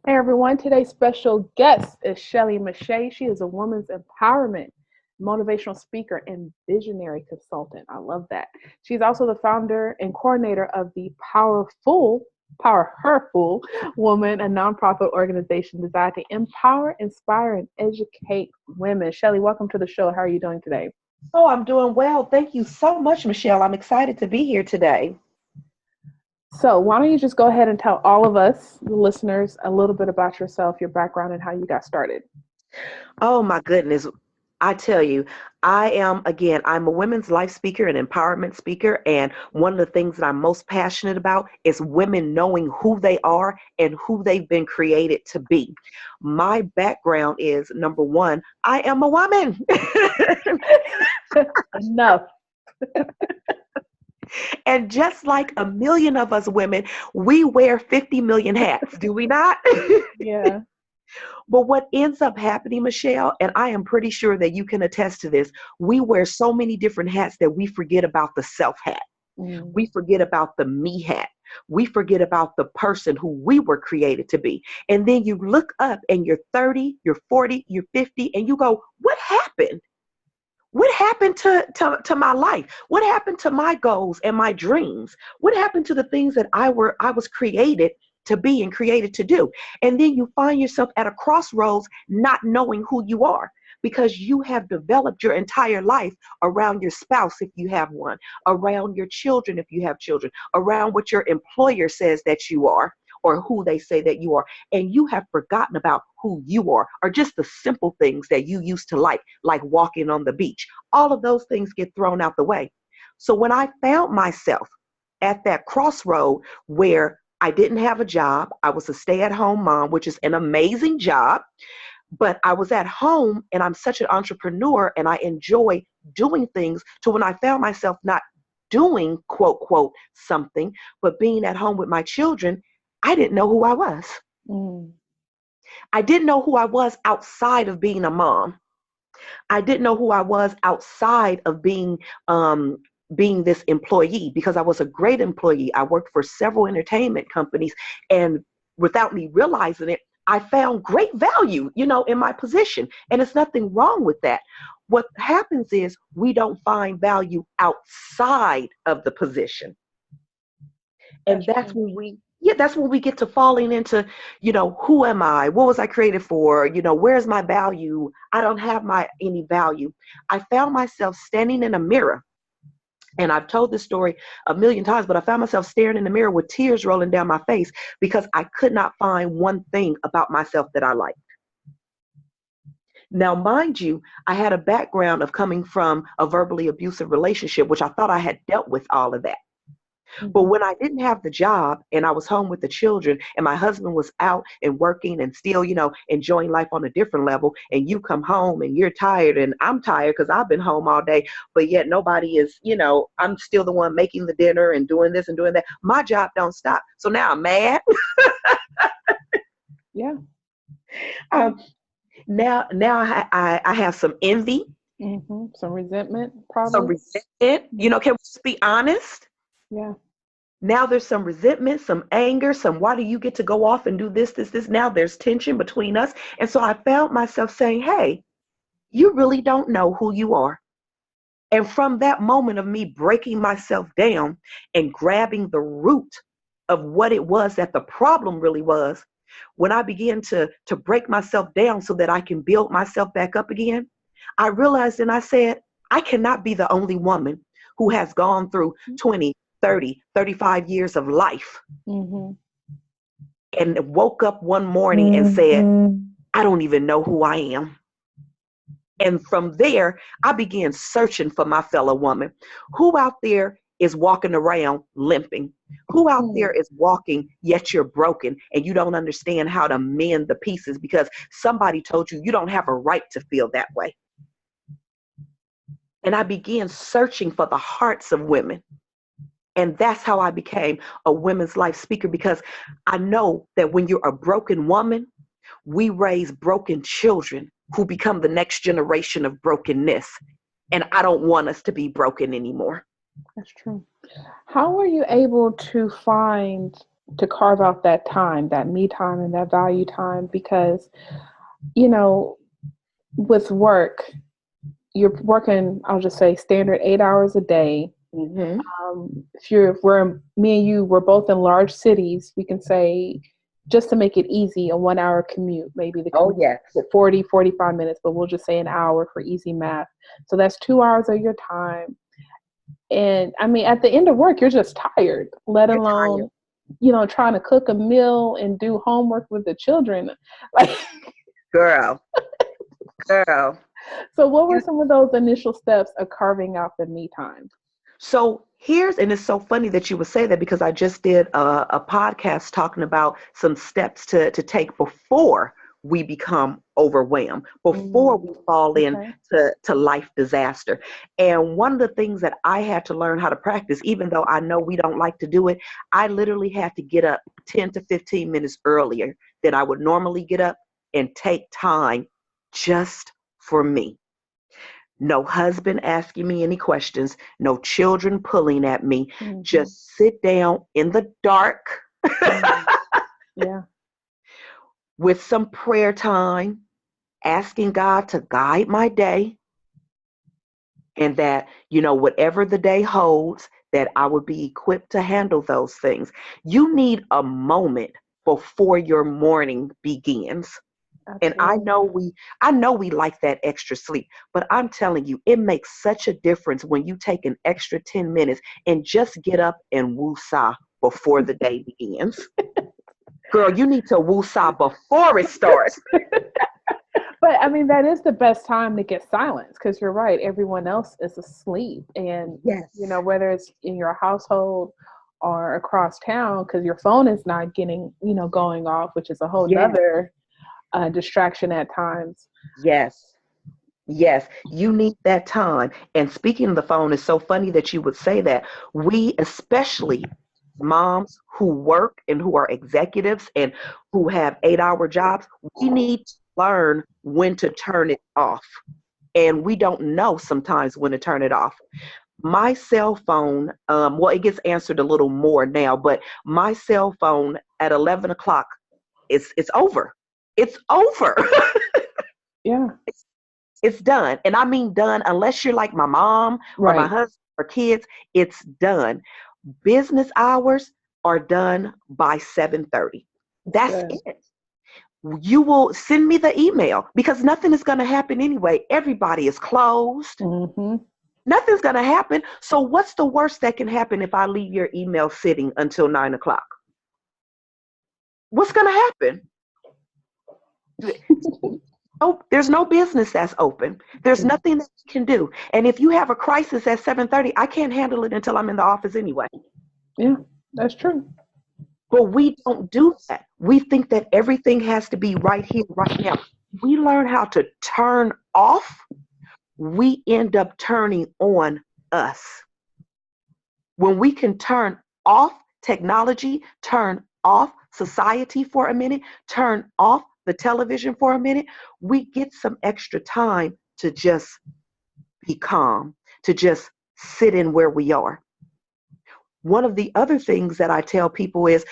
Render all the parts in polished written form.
Hey everyone, today's special guest is Shelley Meche'tte. She is a woman's empowerment, motivational speaker, and visionary consultant. I love that. She's also the founder and coordinator of the PowHERful Woman, a nonprofit organization designed to empower, inspire, and educate women. Shelley, welcome to the show. How are you doing today? Oh, I'm doing well. Thank you so much, Michelle. I'm excited to be here today. So, why don't you just go ahead and tell all of us, the listeners, a little bit about yourself, your background, and how you got started? Oh, my goodness. I tell you, I'm a women's life speaker and empowerment speaker. And one of the things that I'm most passionate about is women knowing who they are and who they've been created to be. My background is number one, I am a woman. Enough. And just like a million of us women, we wear 50 million hats, do we not? Yeah. But what ends up happening, Michelle, and I am pretty sure that you can attest to this, we wear so many different hats that we forget about the self hat. Mm. We forget about the me hat. We forget about the person who we were created to be. And then you look up and you're 30, you're 40, you're 50, and you go, what happened? What happened to my life? What happened to my goals and my dreams? What happened to the things that I was created to be and created to do? And then you find yourself at a crossroads not knowing who you are because you have developed your entire life around your spouse if you have one, around your children if you have children, around what your employer says that you are or who they say that you are, and you have forgotten about who you are, or just the simple things that you used to like walking on the beach. All of those things get thrown out the way. So when I found myself at that crossroad where I didn't have a job, I was a stay-at-home mom, which is an amazing job, but I was at home and I'm such an entrepreneur and I enjoy doing things to when I found myself not doing quote quote something, but being at home with my children, I didn't know who I was. Mm. I didn't know who I was outside of being a mom. I didn't know who I was outside of um, being this employee because I was a great employee. I worked for several entertainment companies, and without me realizing it, I found great value, in my position. And there's nothing wrong with that. What happens is we don't find value outside of the position. And That's that's true. when that's when we get to falling into, who am I? What was I created for? Where's my value? I don't have any value. I found myself standing in a mirror. And I've told this story a million times, but I found myself staring in the mirror with tears rolling down my face because I could not find one thing about myself that I liked. Now, mind you, I had a background of coming from a verbally abusive relationship, which I thought I had dealt with all of that. But Hmm. when I didn't have the job and I was home with the children and my husband was out and working and still, enjoying life on a different level, and you come home and you're tired and I'm tired because I've been home all day, but yet nobody is, I'm still the one making the dinner and doing this and doing that. My job don't stop. So now I'm mad. Yeah. Yeah. um, now I have some envy, Some resentment, some probably. resentment. Mhm. Can we just be honest? Yeah. Now there's some resentment, some anger, some why do you get to go off and do this, this, this? Now there's tension between us. And so I found myself saying, hey, you really don't know who you are. And from that moment of me breaking myself down and grabbing the root of what it was that the problem really was, when I began to break myself down so that I can build myself back up again, I realized and I said, I cannot be the only woman who has gone through 20, 30, 35 years of life Mm-hmm. and woke up one morning and said, I don't even know who I am. And from there, I began searching for my fellow woman. Who out there is walking around limping? Who out there is walking, yet you're broken and you don't understand how to mend the pieces because somebody told you you don't have a right to feel that way? And I began searching for the hearts of women. And that's how I became a women's life speaker because I know that when you're a broken woman, we raise broken children who become the next generation of brokenness. And I don't want us to be broken anymore. That's true. How were you able to find? to carve out that time, that me time and that value time, because, you know, with work, you're working, I'll just say standard 8 hours a day. Mm-hmm. Me and you, we're both in large cities, we can say, just to make it easy, a 1 hour commute, maybe the Oh, commute yes. is 45 minutes, but we'll just say an hour for easy math. So that's 2 hours of your time. And I mean, at the end of work, you're just tired, let You're tired. alone, trying to cook a meal and do homework with the children. Like, Girl, girl. so what were You, some of those initial steps of carving out the me time? so and it's so funny that you would say that because I just did a podcast talking about some steps to take before we become overwhelmed, before Mm, we fall okay. into life disaster. And one of the things that I had to learn how to practice, even though I know we don't like to do it, I literally had to get up 10 to 15 minutes earlier than I would normally get up and take time just for me. No husband asking me any questions, no children pulling at me. Mm-hmm. Just sit down in the dark Mm, yeah. with some prayer time, asking God to guide my day, and that, whatever the day holds, that I would be equipped to handle those things. You need a moment before your morning begins. And Absolutely. I know we like that extra sleep, but I'm telling you, it makes such a difference when you take an extra 10 minutes and just get up and woo-saw before the day begins. Girl, you need to woo-saw before it starts. But I mean, that is the best time to get silence, because you're right. Everyone else is asleep. And, Yes. whether it's in your household or across town, because your phone is not getting, going off, which is a whole Yes. nother distraction at times. Yes. Yes, you need that time. And speaking of the phone, it's so funny that you would say that. We, especially moms who work and who are executives and who have 8-hour jobs, we need to learn when to turn it off. And we don't know sometimes when to turn it off. My cell phone, well, it gets answered a little more now, but my cell phone at 11 o'clock, it's over. It's over. Yeah. It's done. And I mean done, unless you're like my mom or my Right. husband or kids, it's done. Business hours are done by 7:30. That's That's good. it. You will send me the email because nothing is going to happen anyway. Everybody is closed. Mm-hmm. Nothing's going to happen. So what's the worst that can happen if I leave your email sitting until 9 o'clock? What's going to happen? Oh, there's no business that's open. There's nothing that you can do. And if you have a crisis at 7:30, I can't handle it until I'm in the office anyway. Yeah, that's true. But we don't do that. We think that everything has to be right here, right now. We learn how to turn off. We end up turning on us. When we can turn off technology, turn off society for a minute, turn off the television for a minute, we get some extra time to just be calm, to just sit in where we are. One of the other things that I tell people is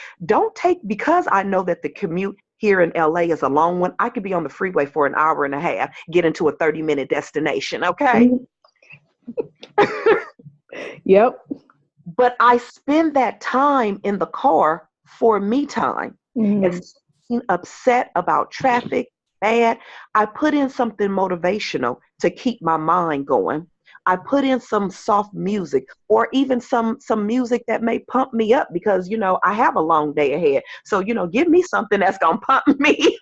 because I know that the commute here in LA is a long one. I could be on the freeway for an hour and a half, get into a 30-minute destination, okay? Mhm. Yep. But I spend that time in the car for me time. Mm, Instead of being upset about traffic, bad, I put in something motivational to keep my mind going. I put in some soft music or even some music that may pump me up because I have a long day ahead. So give me something that's gonna pump me.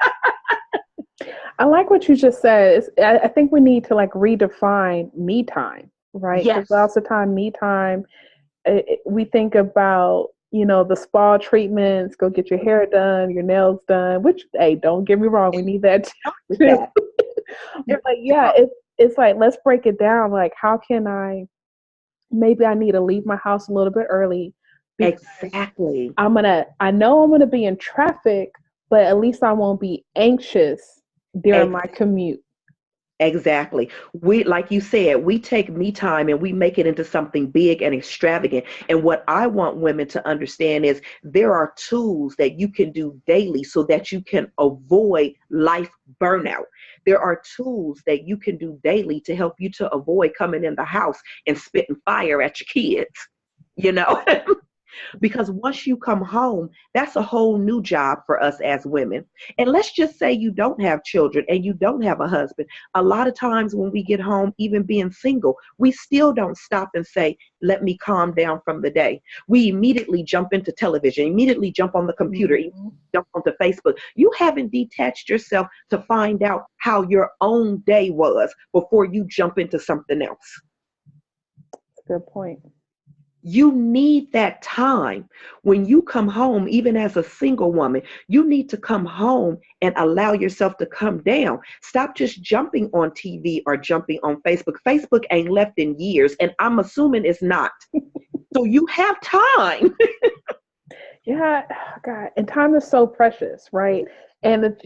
I like what you just said. I think we need to like redefine me time, right? Because Yes. lots of time, me time, we think about, the spa treatments, go get your hair done, your nails done, which, hey, don't get me wrong, we need that With too. that. But yeah, it's like, let's break it down. Like, how can maybe I need to leave my house a little bit early because Exactly. I know I'm gonna be in traffic, but at least I won't be anxious during my commute. Exactly. We, like you said, we take me time and we make it into something big and extravagant. And what I want women to understand is there are tools that you can do daily so that you can avoid life burnout. There are tools that you can do daily to help you to avoid coming in the house and spitting fire at your kids. You know, because once you come home, that's a whole new job for us as women. And let's just say you don't have children and you don't have a husband. A lot of times when we get home, even being single, we still don't stop and say, let me calm down from the day. We immediately jump into television, immediately jump on the computer, Mhm. jump onto Facebook. You haven't detached yourself to find out how your own day was before you jump into something else. Good point. You need that time. When you come home, even as a single woman, you need to come home and allow yourself to come down. Stop just jumping on TV or jumping on Facebook. Facebook ain't left in years, and I'm assuming it's not. So you have time. Yeah, God, and time is so precious, right? And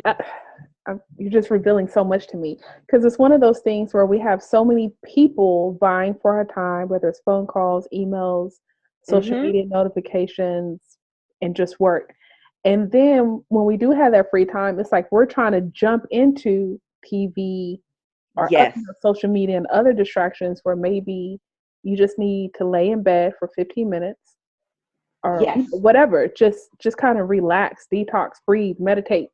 you're just revealing so much to me because it's one of those things where we have so many people vying for our time, whether it's phone calls, emails, social Hmm. media notifications, and just work. And then when we do have that free time, it's like we're trying to jump into TV or other, Yes. social media and other distractions where maybe you just need to lay in bed for 15 minutes or Yes. whatever. Just kind of relax, detox, breathe, meditate.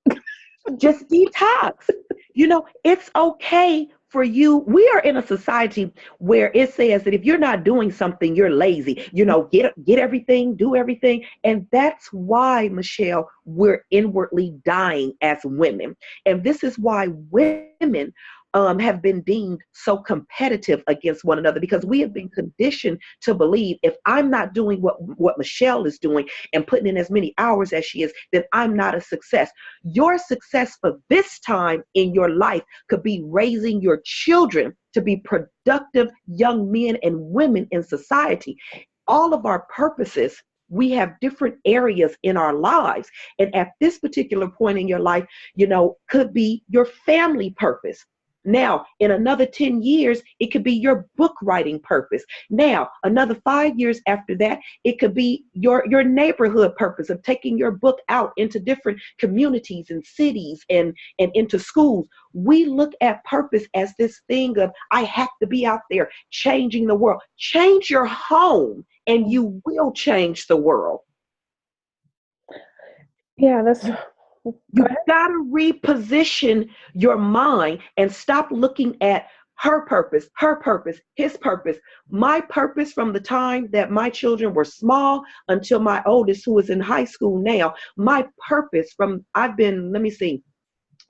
Just detox. You know, it's okay for you. We are in a society where it says that if you're not doing something, you're lazy. You know, get everything, do everything. And that's why, Michelle, we're inwardly dying as women. And this is why women have been deemed so competitive against one another because we have been conditioned to believe if I'm not doing what Michelle is doing and putting in as many hours as she is, then I'm not a success. Your success for this time in your life could be raising your children to be productive young men and women in society. All of our purposes, we have different areas in our lives. And at this particular point in your life, you know, could be your family purpose. Now, in another 10 years, it could be your book writing purpose. Now, another 5 years after that, it could be your neighborhood purpose of taking your book out into different communities and cities and into schools. We look at purpose as this thing of, I have to be out there changing the world. Change your home and you will change the world. Yeah, that's go You ahead. got to reposition your mind and stop looking at her purpose, his purpose. My purpose from the time that my children were small until my oldest, who is in high school now, my purpose from, I've been, let me see,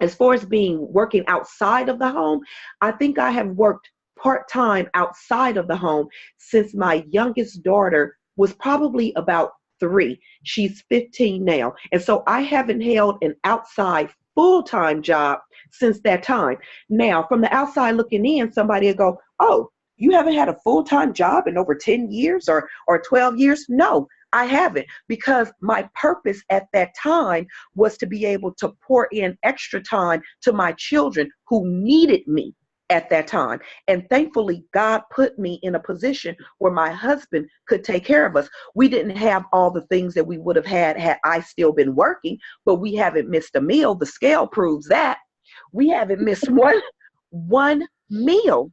as far as being working outside of the home, I think I have worked part time outside of the home since my youngest daughter was probably about 3. She's 15 now. And so I haven't held an outside full time job since that time. Now, from the outside looking in, somebody will go, oh, you haven't had a full time job in over 10 years or 12 years? No, I haven't, because my purpose at that time was to be able to pour in extra time to my children who needed me at that time. And thankfully, God put me in a position where my husband could take care of us. We didn't have all the things that we would have had I still been working, but we haven't missed a meal. The scale proves that. We haven't missed one meal.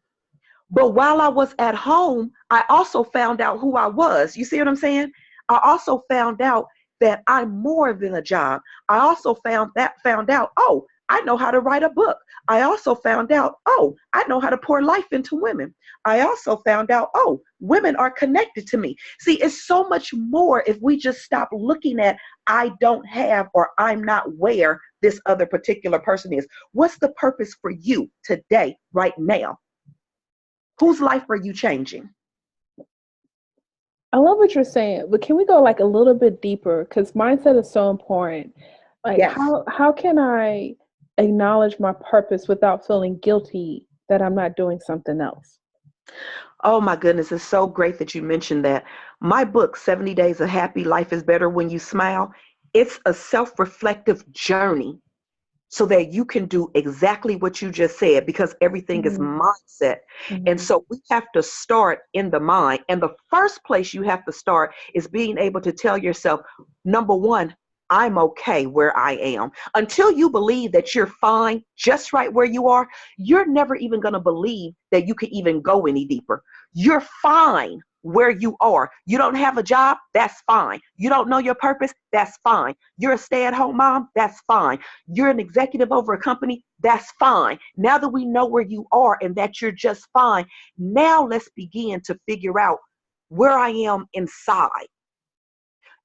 But while I was at home, I also found out who I was. You see what I'm saying? I also found out that I'm more than a job. I also found out, oh, I know how to write a book. I also found out, oh, I know how to pour life into women. I also found out, oh, women are connected to me. See, it's so much more if we just stop looking at I don't have or I'm not where this other particular person is. What's the purpose for you today, right now? Whose life are you changing? I love what you're saying, but can we go like a little bit deeper? Because mindset is so important. Like Yes. how can I acknowledge my purpose without feeling guilty that I'm not doing something else? Oh my goodness, it's so great that you mentioned that. My book, 70 Days of Happy Life is Better When You Smile, it's a self reflective journey so that you can do exactly what you just said, because everything is mindset. And so we have to start in the mind. And the first place you have to start is being able to tell yourself, number one, I'm okay where I am. Until you believe that you're fine just right where you are, you're never even going to believe that you can even go any deeper. You're fine where you are. You don't have a job, that's fine. You don't know your purpose, that's fine. You're a stay-at-home mom, that's fine. You're an executive over a company, that's fine. Now that we know where you are and that you're just fine, now let's begin to figure out where I am inside.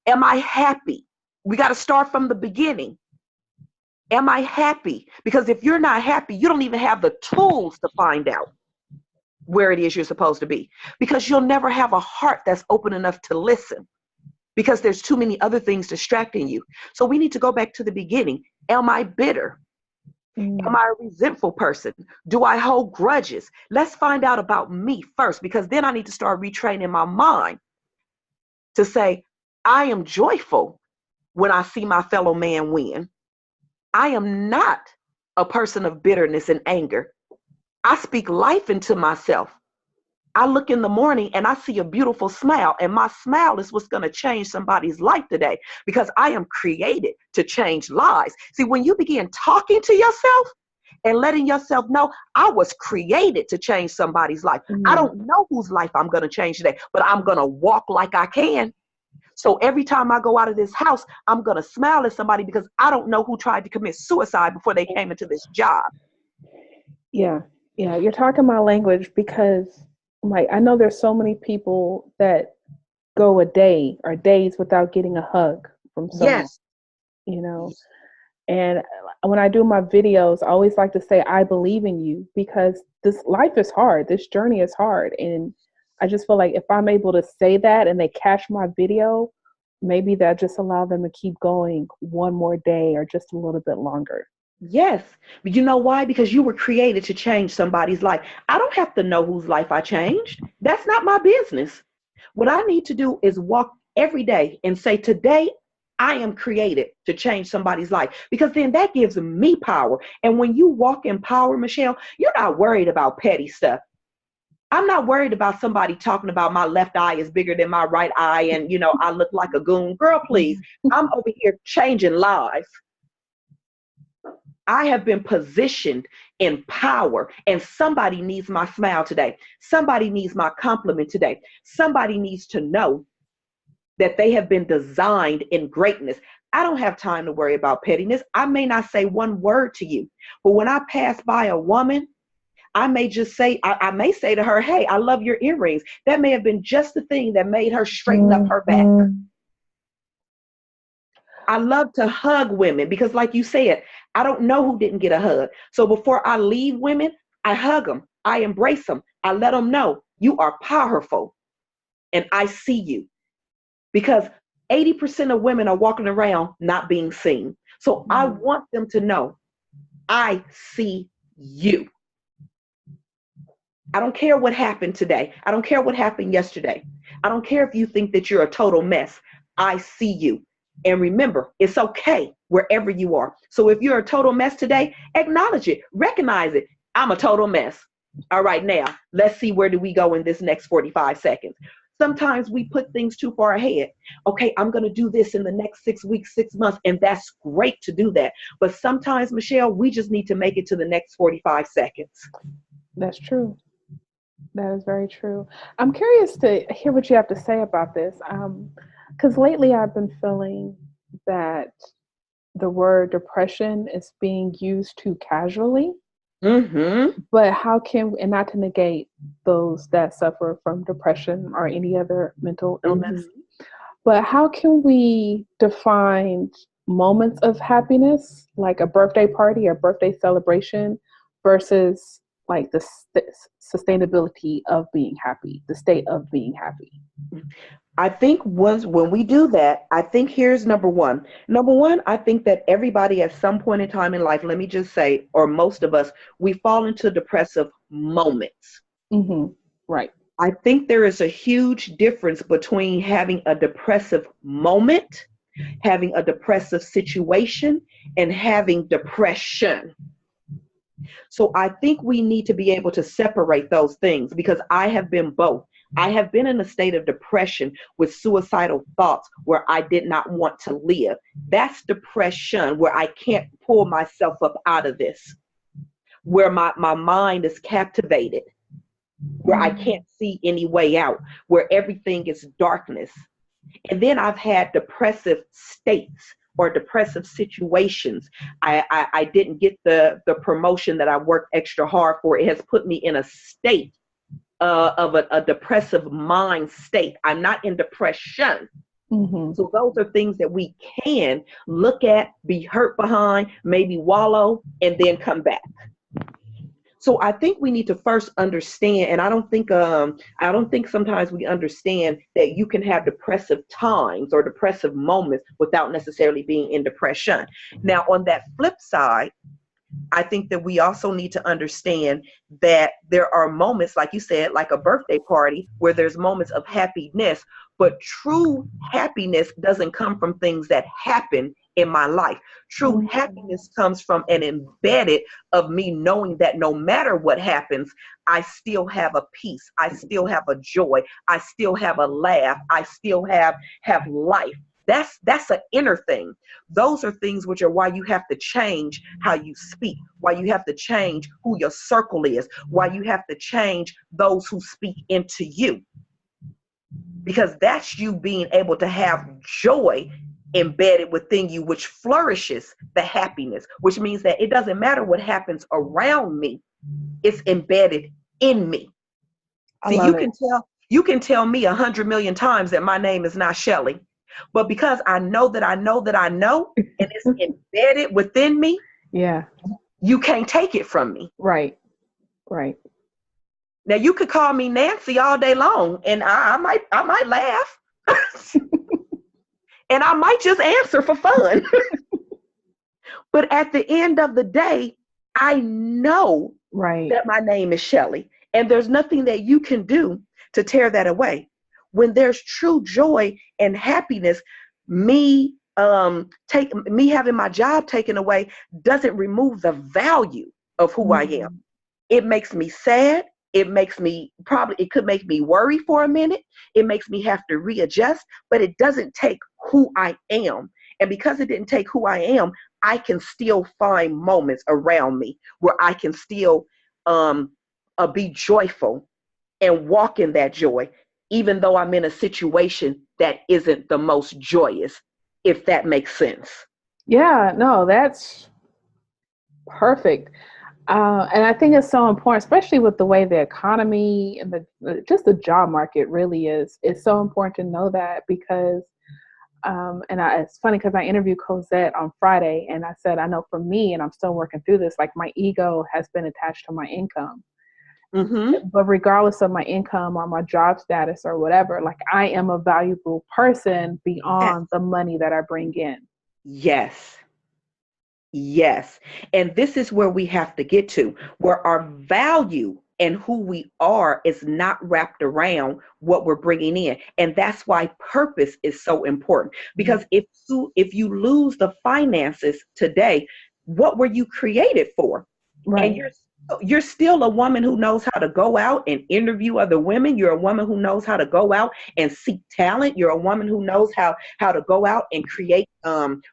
Am I happy? We got to start from the beginning. Am I happy? Because if you're not happy, you don't even have the tools to find out where it is you're supposed to be, because you'll never have a heart that's open enough to listen, because there's too many other things distracting you. So we need to go back to the beginning. Am I bitter? Am I a resentful person? Do I hold grudges? Let's find out about me first, because then I need to start retraining my mind to say, I am joyful when I see my fellow man win. I am not a person of bitterness and anger. I speak life into myself. I look in the morning and I see a beautiful smile, and my smile is what's going to change somebody's life today, because I am created to change lives. See, when you begin talking to yourself and letting yourself know, I was created to change somebody's life. I don't know whose life I'm going to change today, but I'm going to walk like I can. So every time I go out of this house, I'm going to smile at somebody, because I don't know who tried to commit suicide before they came into this job. Yeah. You're talking my language, because like, I know there's so many people that go a day or days without getting a hug from someone, Yes. you know, and when I do my videos, I always like to say, I believe in you, because this life is hard. This journey is hard. And I just feel like if I'm able to say that and they catch my video, maybe that just allow them to keep going one more day or just a little bit longer. Yes. But you know why? Because you were created to change somebody's life. I don't have to know whose life I changed. That's not my business. What I need to do is walk every day and say, today I am created to change somebody's life, because then that gives me power. And when you walk in power, Michelle, you're not worried about petty stuff. I'm not worried about somebody talking about my left eye is bigger than my right eye and, I look like a goon. Girl, please. I'm over here changing lives. I have been positioned in power, and somebody needs my smile today. Somebody needs my compliment today. Somebody needs to know that they have been designed in greatness. I don't have time to worry about pettiness. I may not say one word to you, but when I pass by a woman, I may just say, I may say to her, hey, I love your earrings. That may have been just the thing that made her straighten up her back. I love to hug women, because like you said, I don't know who didn't get a hug. So before I leave women, I hug them. I embrace them. I let them know you are powerful and I see you, because 80% of women are walking around not being seen. So I want them to know I see you. I don't care what happened today. I don't care what happened yesterday. I don't care if you think that you're a total mess. I see you. And remember, it's okay wherever you are. So if you're a total mess today, acknowledge it, recognize it. I'm a total mess. All right, now let's see, where do we go in this next 45 seconds? Sometimes we put things too far ahead. Okay, I'm going to do this in the next 6 weeks, 6 months, and that's great to do that. But sometimes, Michelle, we just need to make it to the next 45 seconds. That's true. That is very true. I'm curious to hear what you have to say about this. Because lately I've been feeling that the word depression is being used too casually. But how can, and not to negate those that suffer from depression or any other mental illness, but how can we define moments of happiness, like a birthday party or birthday celebration, versus like the sustainability of being happy, the state of being happy? I think when we do that, I think here's number one. Number one, I think that everybody at some point in time in life, let me just say, or most of us, we fall into depressive moments. Right. I think there is a huge difference between having a depressive moment having a depressive situation, and having depression. So I think we need to be able to separate those things, because I have been both. I have been in a state of depression with suicidal thoughts where I did not want to live. That's depression, where I can't pull myself up out of this, where my mind is captivated, where I can't see any way out, where everything is darkness. And then I've had depressive states or depressive situations. I didn't get the promotion that I worked extra hard for. It has put me in a state of a depressive mind state. I'm not in depression. So those are things that we can look at, be hurt behind, maybe wallow, and then come back. So I think we need to first understand, and I don't think sometimes we understand that you can have depressive times or depressive moments without necessarily being in depression. Now, on that flip side, I think that we also need to understand that there are moments, like you said, like a birthday party, where there's moments of happiness, but true happiness doesn't come from things that happen in my life. True happiness comes from an embedded of me knowing that no matter what happens, I still have a peace. I still have a joy. I still have a laugh. I still have life. That's an inner thing. Those are things which are why you have to change how you speak, why you have to change who your circle is, why you have to change those who speak into you. Because that's you being able to have joy embedded within you, which flourishes the happiness, which means that it doesn't matter what happens around me, it's embedded in me. See, you can tell me 100 million times that my name is not Shelley. But because I know that I know that I know, and it's embedded within me, yeah, you can't take it from me. Right. Now you could call me Nancy all day long, and I might laugh, and I might just answer for fun. But at the end of the day, I know that my name is Shelley, and there's nothing that you can do to tear that away. When there's true joy and happiness, me having my job taken away doesn't remove the value of who I am. It makes me sad. It could make me worry for a minute. It makes me have to readjust, but it doesn't take who I am. And because it didn't take who I am, I can still find moments around me where I can still be joyful and walk in that joy, even though I'm in a situation that isn't the most joyous, if that makes sense. Yeah, no, that's perfect. And I think it's so important, especially with the way the economy and just the job market really is. It's so important to know that, because, it's funny because I interviewed Cosette on Friday, and I said, I know for me, and I'm still working through this, like my ego has been attached to my income. But regardless of my income or my job status or whatever, like I am a valuable person beyond the money that I bring in. Yes. And this is where we have to get to, where our value and who we are is not wrapped around what we're bringing in. And that's why purpose is so important. Because if you lose the finances today, what were you created for? Right. And you're still a woman who knows how to go out and interview other women. You're a woman who knows how to go out and seek talent. You're a woman who knows how to go out and create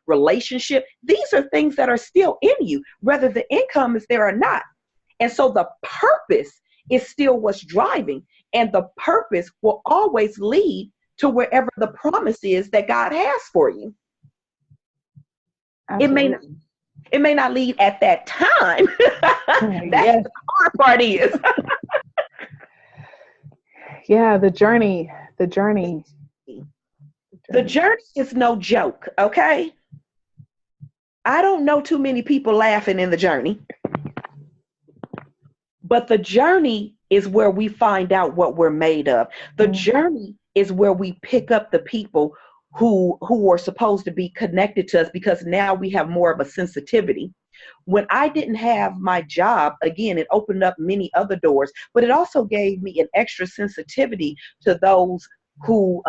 relationship. These are things that are still in you, whether the income is there or not. And so the purpose is still what's driving. And the purpose will always lead to wherever the promise is that God has for you. Absolutely. It may not lead at that time. That's the hard part is. Yeah, the journey. The journey is no joke, okay? I don't know too many people laughing in the journey. But the journey is where we find out what we're made of. The journey is where we pick up the people who are supposed to be connected to us, because now we have more of a sensitivity. When I didn't have my job, again, it opened up many other doors, but it also gave me an extra sensitivity to those who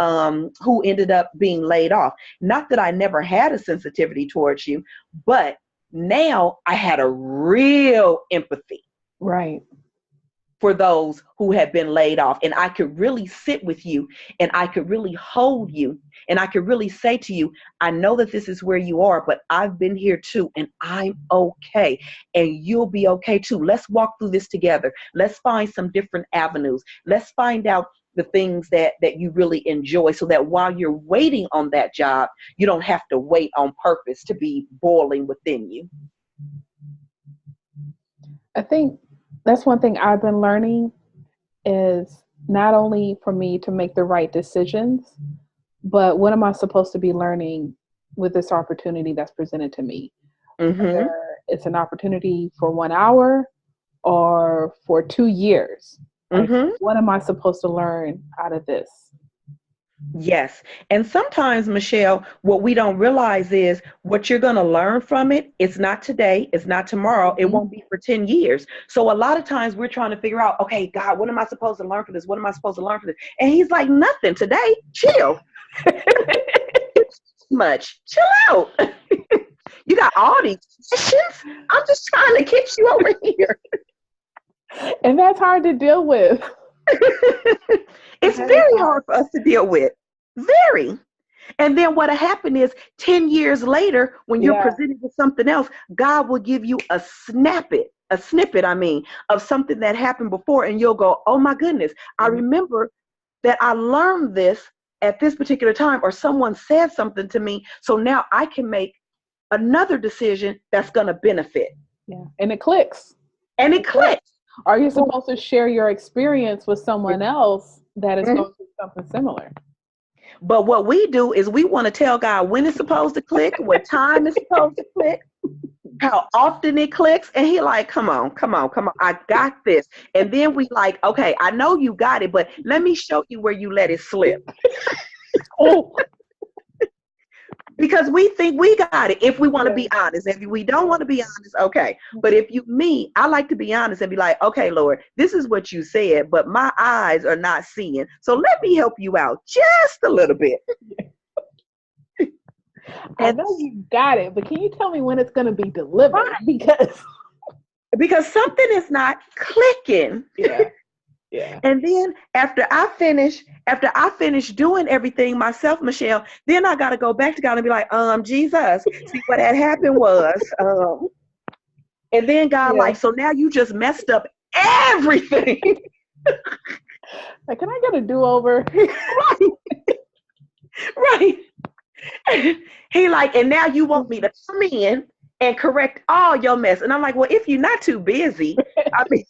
ended up being laid off. Not that I never had a sensitivity towards you, but now I had a real empathy Right. for those who have been laid off. And I could really sit with you, and I could really hold you, and I could really say to you, I know that this is where you are, but I've been here too, and I'm okay. And you'll be okay too. Let's walk through this together. Let's find some different avenues. Let's find out the things that you really enjoy, so that while you're waiting on that job, you don't have to wait on purpose to be boiling within you. I think that's one thing I've been learning, is not only for me to make the right decisions, but what am I supposed to be learning with this opportunity that's presented to me? Mm-hmm. Whether it's an opportunity for 1 hour or for 2 years. Like, Mm-hmm. what am I supposed to learn out of this? Yes. And sometimes, Michelle, what we don't realize is what you're going to learn from it. It's not today. It's not tomorrow. It won't be for 10 years. So a lot of times we're trying to figure out, okay, God, what am I supposed to learn from this? What am I supposed to learn from this? And he's like, nothing today. Chill. Much. Chill out. You got all these questions. I'm just trying to get you over here. And that's hard to deal with. It's very hard for us to deal with. Very. And then what'll happen is 10 years later, when you're presented with something else, God will give you a snippet, of something that happened before. And you'll go, oh my goodness, I remember that I learned this at this particular time, or someone said something to me. So now I can make another decision that's going to benefit. Yeah. And it clicks. And it clicks. Are you supposed to share your experience with someone else that is going through something similar? But what we do is we want to tell God when it's supposed to click, what time it's supposed to click, how often it clicks. And he like, come on. I got this. And then we like, okay, I know you got it, but let me show you where you let it slip. Oh. Because we think we got it if we want to be honest. If we don't want to be honest, okay. But I like to be honest and be like, okay, Lord, this is what you said, but my eyes are not seeing. So let me help you out just a little bit. I know you got it, but can you tell me when it's going to be delivered? Right. Because something is not clicking. Yeah. Yeah. And then after I finish doing everything myself, Michelle, then I got to go back to God and be like, Jesus, see what had happened was, and then God like, so now you just messed up everything. Like, can I get a do-over? Right. He like, and now you want me to come in and correct all your mess. And I'm like, well, if you're not too busy, I mean.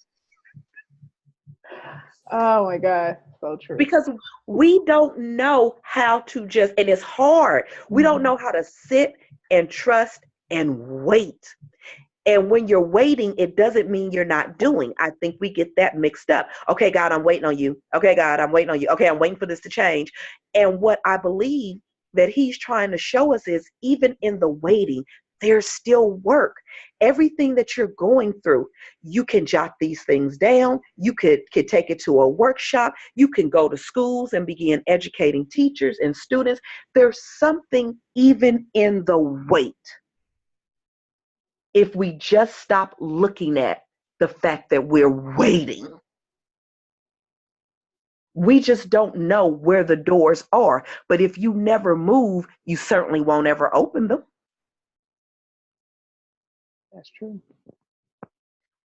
Oh my God, so true. Because we don't know how to and it's hard. We don't know how to sit and trust and wait. And when you're waiting, it doesn't mean you're not doing. I think we get that mixed up. Okay, God, I'm waiting on you. Okay, God, I'm waiting on you. Okay, I'm waiting for this to change. And what I believe that he's trying to show us is, even in the waiting, there's still work. Everything that you're going through, you can jot these things down. You could take it to a workshop. You can go to schools and begin educating teachers and students. There's something even in the wait. If we just stop looking at the fact that we're waiting. We just don't know where the doors are. But if you never move, you certainly won't ever open them. That's true.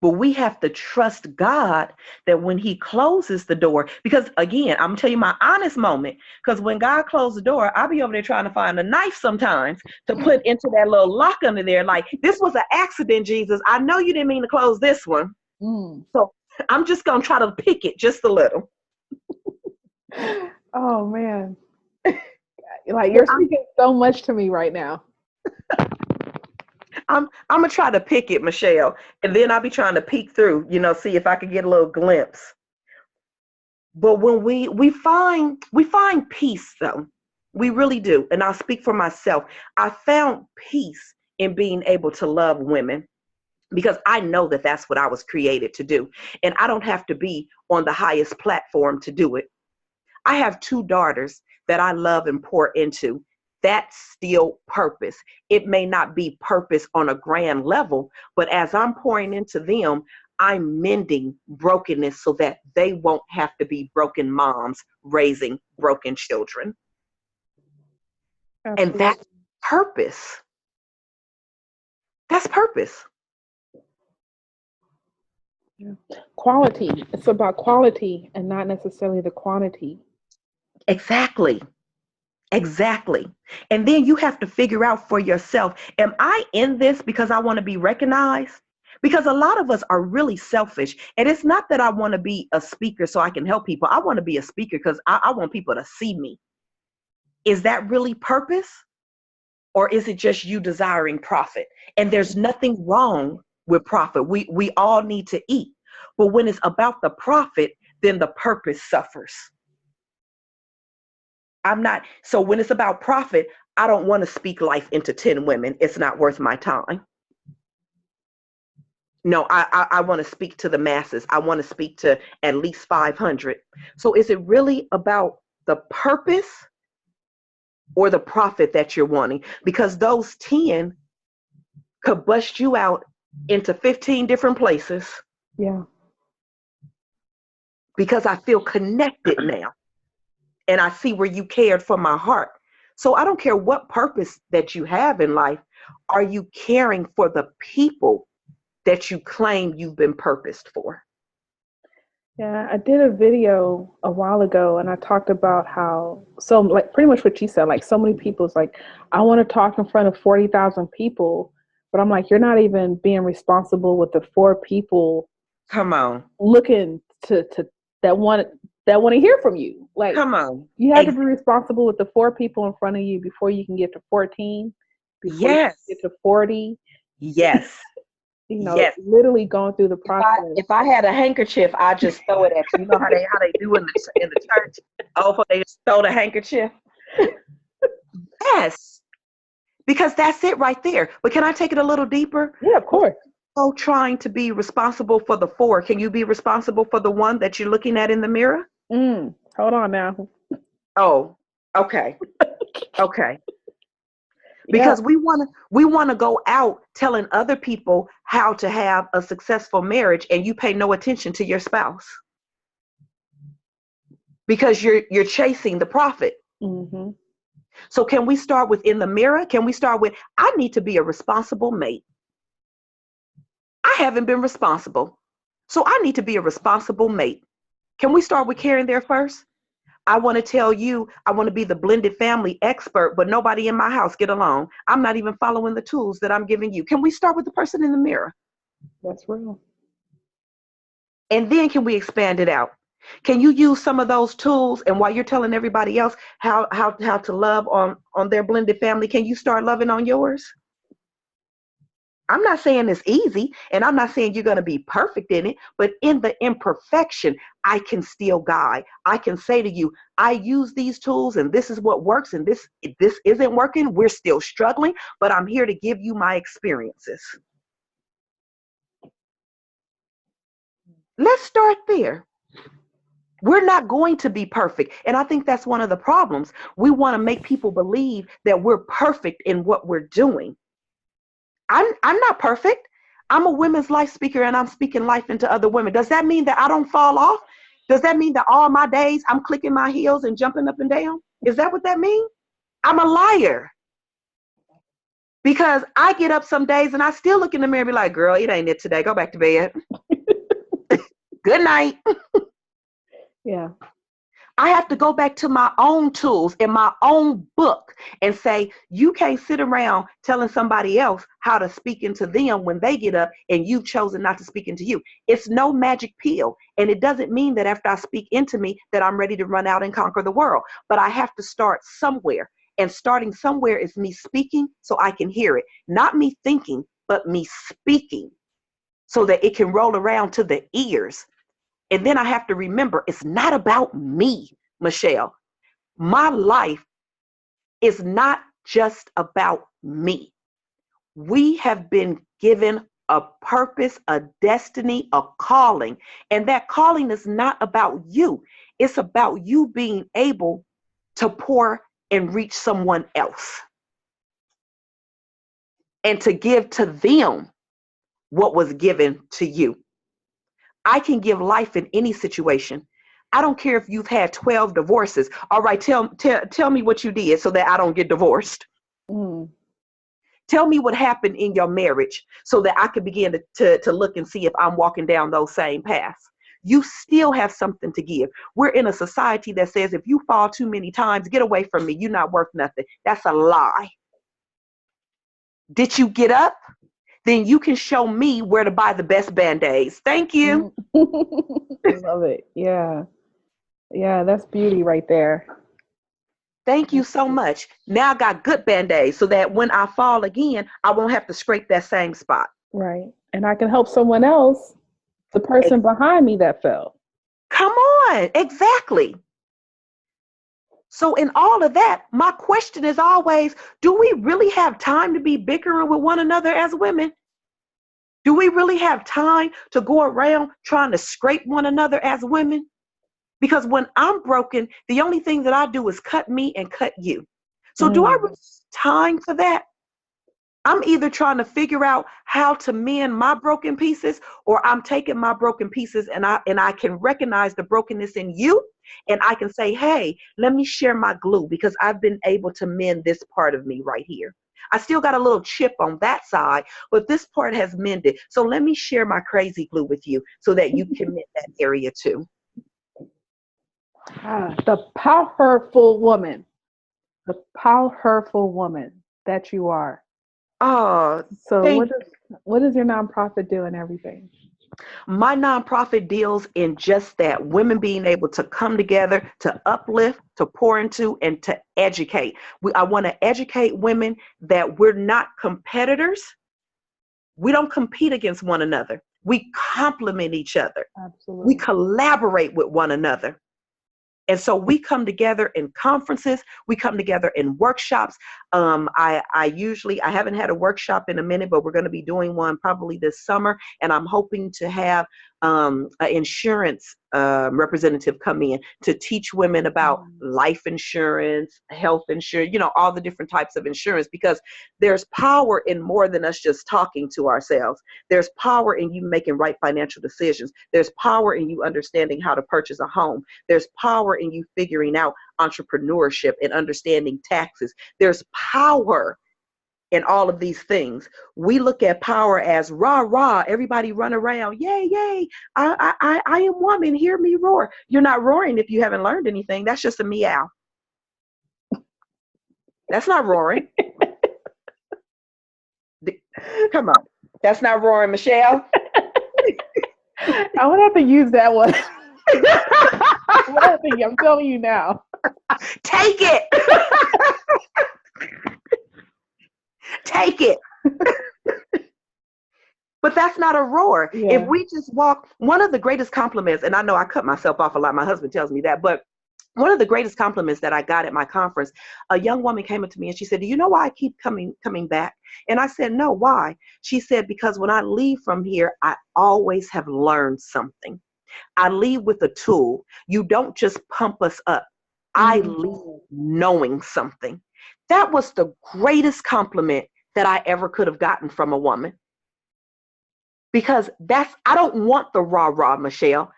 But we have to trust God that when he closes the door, because again, I'm going to tell you my honest moment, because when God closed the door, I'll be over there trying to find a knife sometimes to put into that little lock under there. Like, this was an accident, Jesus. I know you didn't mean to close this one. So I'm just going to try to pick it just a little. Oh, man. Like, you're speaking so much to me right now. I'm gonna try to pick it, Michelle, and then I'll be trying to peek through, see if I can get a little glimpse. But when we find peace, though, we really do. And I'll speak for myself. I found peace in being able to love women, because I know that that's what I was created to do, and I don't have to be on the highest platform to do it. I have 2 daughters that I love and pour into. That's still purpose. It may not be purpose on a grand level, but as I'm pouring into them, I'm mending brokenness so that they won't have to be broken moms raising broken children. Absolutely. And that's purpose. That's purpose. Yeah. Quality. It's about quality and not necessarily the quantity. Exactly. Exactly. And then you have to figure out for yourself, am I in this because I want to be recognized? Because a lot of us are really selfish. And it's not that I want to be a speaker so I can help people. I want to be a speaker because I want people to see me. Is that really purpose? Or is it just you desiring profit? And there's nothing wrong with profit. We all need to eat. But when it's about the profit, then the purpose suffers. So when it's about profit, I don't want to speak life into 10 women. It's not worth my time. No, I want to speak to the masses. I want to speak to at least 500. So is it really about the purpose or the profit that you're wanting? Because those 10 could bust you out into 15 different places. Yeah. Because I feel connected now. And I see where you cared for my heart. So I don't care what purpose that you have in life. Are you caring for the people that you claim you've been purposed for? Yeah, I did a video a while ago and I talked about how, so like pretty much what you said, like so many people, it's like, I want to talk in front of 40,000 people, but I'm like, you're not even being responsible with the 4 people Come on. looking to that want to hear from you. Like, Come on. you have to be responsible with the 4 people in front of you before you can get to 14, before you can Yes. get to 40. Yes. Yes. Literally going through the process. If I had a handkerchief, I'd just throw it at you. You know how they do in the church? Oh, they just throw the handkerchief. Yes. Because that's it right there. But can I take it a little deeper? Yeah, of course. So trying to be responsible for the 4, can you be responsible for the one that you're looking at in the mirror? Hold on now. Oh, okay. Okay. Because we want to go out telling other people how to have a successful marriage and you pay no attention to your spouse. Because you're chasing the profit. Mm-hmm. So can we start with in the mirror? Can we start with, I need to be a responsible mate. I haven't been responsible. So I need to be a responsible mate. Can we start with Karen there first? I want to tell you, I want to be the blended family expert, but nobody in my house get along. I'm not even following the tools that I'm giving you. Can we start with the person in the mirror? That's real. And then can we expand it out? Can you use some of those tools? And while you're telling everybody else how to love on their blended family, can you start loving on yours? I'm not saying it's easy, and I'm not saying you're going to be perfect in it, but in the imperfection, I can still guide. I can say to you, I use these tools and this is what works, and this isn't working. We're still struggling, but I'm here to give you my experiences. Let's start there. We're not going to be perfect. And I think that's one of the problems. We want to make people believe that we're perfect in what we're doing. I'm not perfect. I'm a women's life speaker and I'm speaking life into other women. Does that mean that I don't fall off? Does that mean that all my days I'm clicking my heels and jumping up and down? Is that what that means? I'm a liar. Because I get up some days and I still look in the mirror and be like, girl, it ain't it today. Go back to bed. Good night. Yeah. I have to go back to my own tools in my own book and say, you can't sit around telling somebody else how to speak into them when they get up and you've chosen not to speak into you. It's no magic pill. And it doesn't mean that after I speak into me that I'm ready to run out and conquer the world. But I have to start somewhere. And starting somewhere is me speaking so I can hear it. Not me thinking, but me speaking so that it can roll around to the ears. And then I have to remember, it's not about me, Michelle. My life is not just about me. We have been given a purpose, a destiny, a calling. And that calling is not about you. It's about you being able to pour and reach someone else and to give to them what was given to you. I can give life in any situation. I don't care if you've had 12 divorces. All right, tell me what you did so that I don't get divorced. Mm. Tell me what happened in your marriage so that I can begin to look and see if I'm walking down those same paths. You still have something to give. We're in a society that says if you fall too many times, get away from me. You're not worth nothing. That's a lie. Did you get up? Then you can show me where to buy the best Band-Aids. Thank you. Love it. Yeah. Yeah, that's beauty right there. Thank you so much. Now I got good Band-Aids so that when I fall again, I won't have to scrape that same spot. Right. And I can help someone else, the person behind me that fell. Come on. Exactly. So in all of that, my question is always, do we really have time to be bickering with one another as women? Do we really have time to go around trying to scrape one another as women? Because when I'm broken, the only thing that I do is cut me and cut you. So do I really have time for that? I'm either trying to figure out how to mend my broken pieces, or I'm taking my broken pieces and I can recognize the brokenness in you, and I can say, hey, let me share my glue because I've been able to mend this part of me right here. I still got a little chip on that side, but this part has mended. So let me share my crazy glue with you so that you can mend that area too. The PowHERful woman. The PowHERful woman that you are. Oh, So what does your nonprofit do and everything? my nonprofit deals in just that, women being able to come together, to uplift, to pour into, and to educate. I want to educate women that we're not competitors. We don't compete against one another. We complement each other. Absolutely. We collaborate with one another. And so we come together in conferences, we come together in workshops. I haven't had a workshop in a minute, but we're going to be doing one probably this summer. And I'm hoping to have an insurance representative come in to teach women about life insurance, health insurance, all the different types of insurance, because there's power in more than us just talking to ourselves. There's power in you making right financial decisions. There's power in you understanding how to purchase a home. There's power in you figuring out entrepreneurship and understanding taxes. There's power in all of these things. We look at power as rah, rah, everybody run around, yay, yay, I am woman, hear me roar. You're not roaring if you haven't learned anything. That's just a meow. That's not roaring. Come on. That's not roaring, Michelle. I would have to use that one. I'm telling you now. Take it. Take it. But that's not a roar. Yeah. If we just walk, one of the greatest compliments, and I know I cut myself off a lot, my husband tells me that, but one of the greatest compliments that I got at my conference, a young woman came up to me and she said, do you know why I keep coming back? And I said, no, why? She said, because when I leave from here, I always have learned something. I leave with a tool. You don't just pump us up. I leave knowing something. That was the greatest compliment that I ever could have gotten from a woman. Because I don't want the rah-rah, Michelle.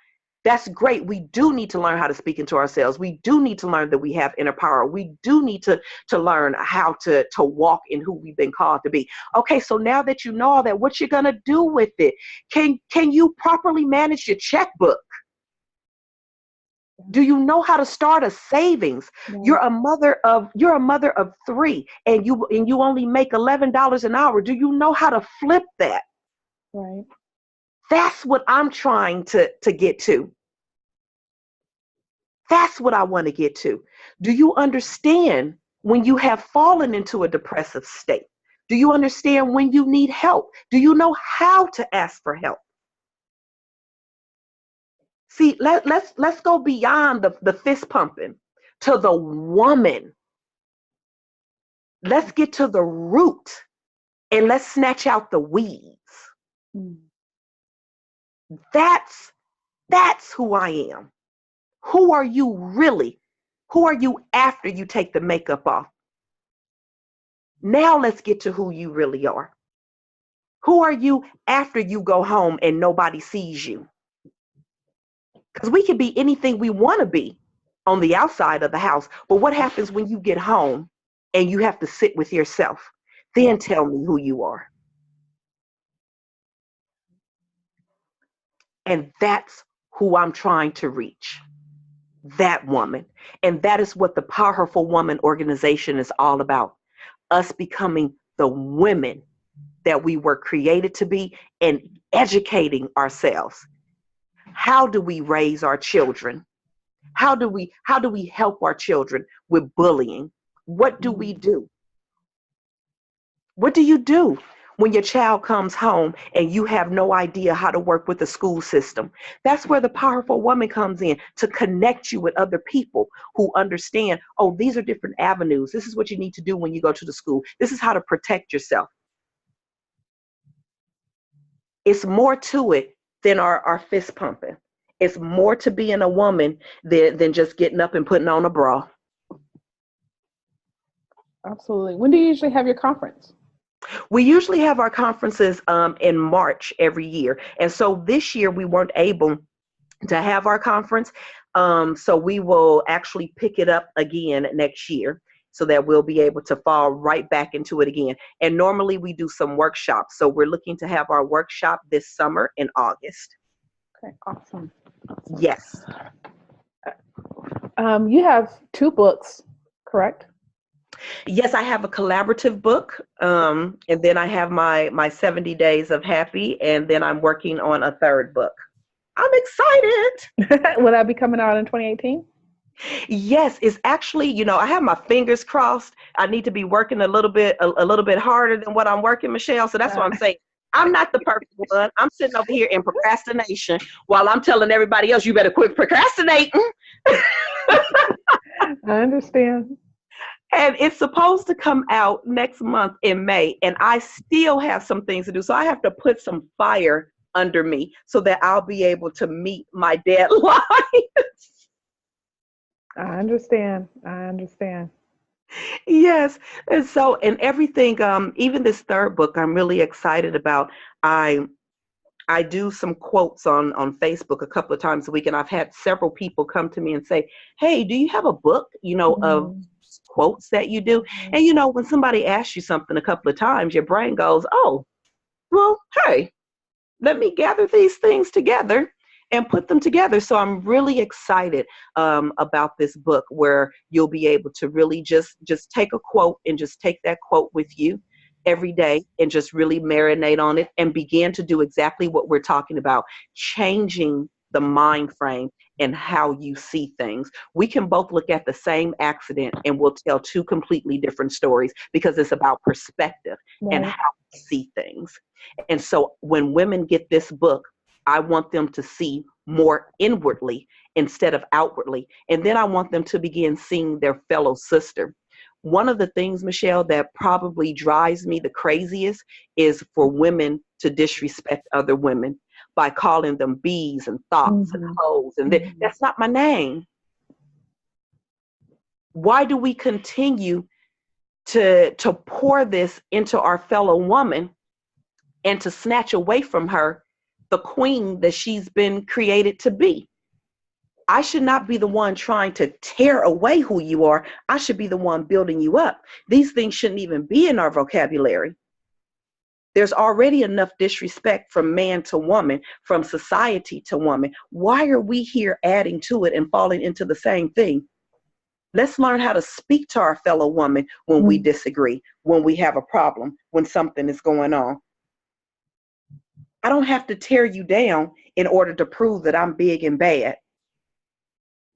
That's great. We do need to learn how to speak into ourselves. We do need to learn that we have inner power. We do need to learn how to walk in who we've been called to be. Okay, so now that you know all that, what you're gonna do with it? Can you properly manage your checkbook? Do you know how to start a savings? Yeah. You're a mother of 3, and you only make $11 an hour. Do you know how to flip that? Right. That's what I'm trying to get to. That's what I want to get to. Do you understand when you have fallen into a depressive state? Do you understand when you need help? Do you know how to ask for help? See, let's go beyond the fist pumping to the woman. Let's get to the root and let's snatch out the weeds. Mm. That's who I am. Who are you really? Who are you after you take the makeup off? Now let's get to who you really are. Who are you after you go home and nobody sees you? Because we can be anything we want to be on the outside of the house. But what happens when you get home and you have to sit with yourself? Then tell me who you are. And that's who I'm trying to reach. That woman. And that is what the PowHERful Woman organization is all about. Us becoming the women that we were created to be and educating ourselves. How do we raise our children? How do we help our children with bullying? What do we do? What do you do when your child comes home and you have no idea how to work with the school system? That's where the PowHERful Woman comes in, to connect you with other people who understand, oh, these are different avenues. This is what you need to do when you go to the school. This is how to protect yourself. It's more to it than our fist pumping. It's more to being a woman than just getting up and putting on a bra. Absolutely. When do you usually have your conference? We usually have our conferences in March every year. And so this year we weren't able to have our conference. So we will actually pick it up again next year so that we'll be able to fall right back into it again. And normally we do some workshops. So we're looking to have our workshop this summer in August. Okay, awesome. Yes. You have 2 books, correct? Yes, I have a collaborative book, and then I have my 70 Days of Happy, and then I'm working on a 3rd book. I'm excited. Will that be coming out in 2018? Yes, it's actually, I have my fingers crossed. I need to be working a little bit harder than what I'm working, Michelle. So that's what I'm saying. I'm not the perfect one. I'm sitting over here in procrastination while I'm telling everybody else, you better quit procrastinating. I understand. And it's supposed to come out next month in May, and I still have some things to do. So I have to put some fire under me so that I'll be able to meet my deadline. I understand. Yes. And everything, even this 3rd book, I'm really excited about. I do some quotes on Facebook a couple of times a week, and I've had several people come to me and say, hey, do you have a book, of quotes that you do? And when somebody asks you something a couple of times, your brain goes, oh, well, hey, let me gather these things together and put them together. So I'm really excited about this book, where you'll be able to really just take a quote and just take that quote with you every day and just really marinate on it and begin to do exactly what we're talking about, changing the mind frame and how you see things. We can both look at the same accident and we'll tell 2 completely different stories, because it's about perspective and how we see things. And so when women get this book, I want them to see more inwardly instead of outwardly. And then I want them to begin seeing their fellow sister. One of the things, Michelle, that probably drives me the craziest is for women to disrespect other women by calling them bees and thoughts and hoes. And that's not my name. Why do we continue to pour this into our fellow woman and to snatch away from her the queen that she's been created to be? I should not be the one trying to tear away who you are. I should be the one building you up. These things shouldn't even be in our vocabulary. There's already enough disrespect from man to woman, from society to woman. Why are we here adding to it and falling into the same thing? Let's learn how to speak to our fellow woman when we disagree, when we have a problem, when something is going on. I don't have to tear you down in order to prove that I'm big and bad.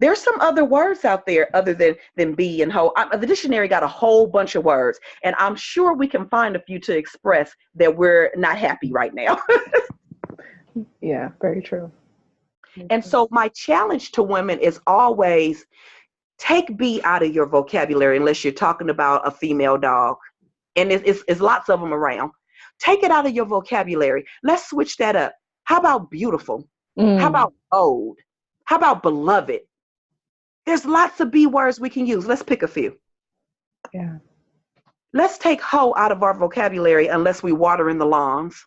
There's some other words out there other than be and hoe. The dictionary got a whole bunch of words, and I'm sure we can find a few to express that we're not happy right now. Yeah, very true. And so my challenge to women is always take be out of your vocabulary unless you're talking about a female dog. And it's lots of them around. Take it out of your vocabulary. Let's switch that up. How about beautiful? How about old? How about beloved? There's lots of B words we can use. Let's pick a few. Yeah. Let's take hoe out of our vocabulary unless we water in the lawns.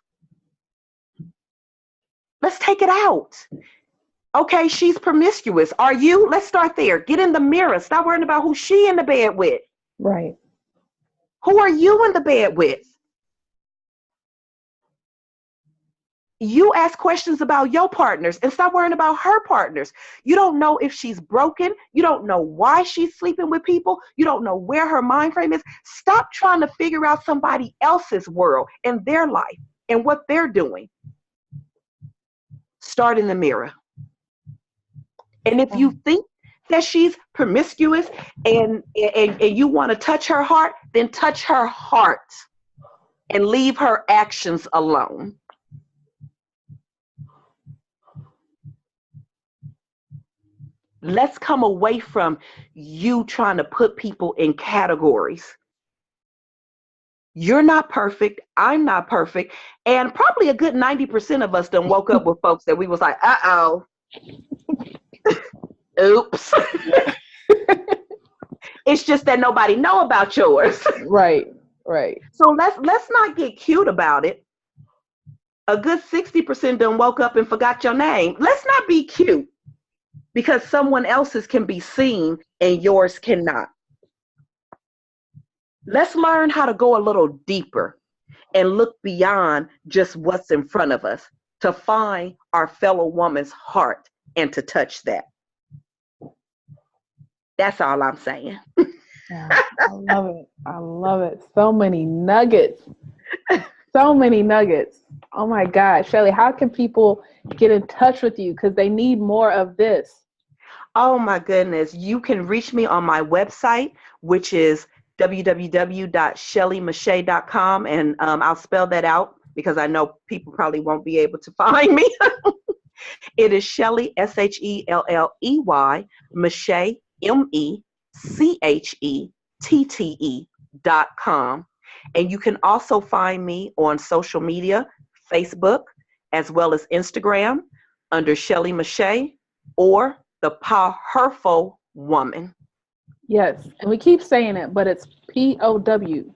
Let's take it out. Okay, she's promiscuous. Are you? Let's start there. Get in the mirror. Stop worrying about who she in the bed with. Right. Who are you in the bed with? You ask questions about your partners and stop worrying about her partners. You don't know if she's broken. You don't know why she's sleeping with people. You don't know where her mind frame is. Stop trying to figure out somebody else's world and their life and what they're doing. Start in the mirror. And if you think that she's promiscuous and you want to touch her heart, then touch her heart and leave her actions alone. Let's come away from you trying to put people in categories. You're not perfect. I'm not perfect. And probably a good 90% of us done woke up with folks that we was like, uh-oh. Oops. It's just that nobody know about yours. Right, right. So let's not get cute about it. A good 60% done woke up and forgot your name. Let's not be cute because someone else's can be seen and yours cannot. Let's learn how to go a little deeper and look beyond just what's in front of us to find our fellow woman's heart and to touch that. That's all I'm saying. Yeah, I love it. I love it. So many nuggets. So many nuggets. Oh my God, Shelley, how can people get in touch with you? Because they need more of this. Oh my goodness. You can reach me on my website, which is www.shelleymeche'tte.com. And I'll spell that out because I know people probably won't be able to find me. It is Shelley, Shelley, Meche'tte, MECHETTE.com. And you can also find me on social media, Facebook, as well as Instagram under Shelley Meche'tte or the PowHERful Woman. Yes, and we keep saying it, but it's PowHErful.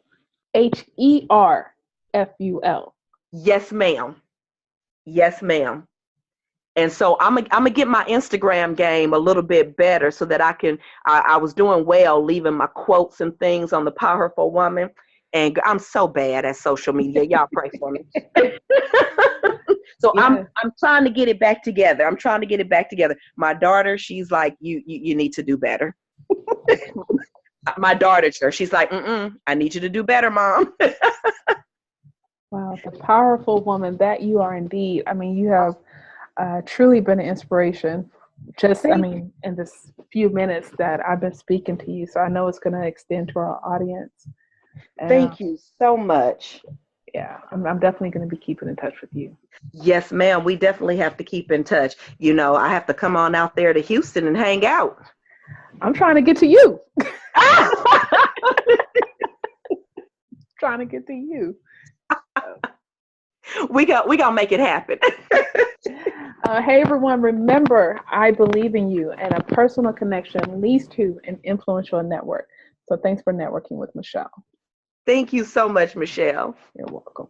Yes, ma'am. Yes, ma'am. And so I'm gonna get my Instagram game a little bit better so that I was doing well leaving my quotes and things on the PowHERful Woman. And I'm so bad at social media. Y'all pray for me. So yeah. I'm trying to get it back together. My daughter, she's like, you need to do better. My daughter, she's like, I need you to do better, Mom. Wow, the PowHERful Woman that you are indeed. I mean, you have truly been an inspiration. In this few minutes that I've been speaking to you. So I know it's going to extend to our audience. Thank you so much. Yeah, I'm definitely going to be keeping in touch with you. Yes, ma'am. We definitely have to keep in touch. You know, I have to come on out there to Houston and hang out. I'm trying to get to you. Trying to get to you. We gonna make it happen. Hey everyone, remember, I believe in you, and a personal connection leads to an influential network. So thanks for networking with Michelle. Thank you so much, Michelle. You're welcome.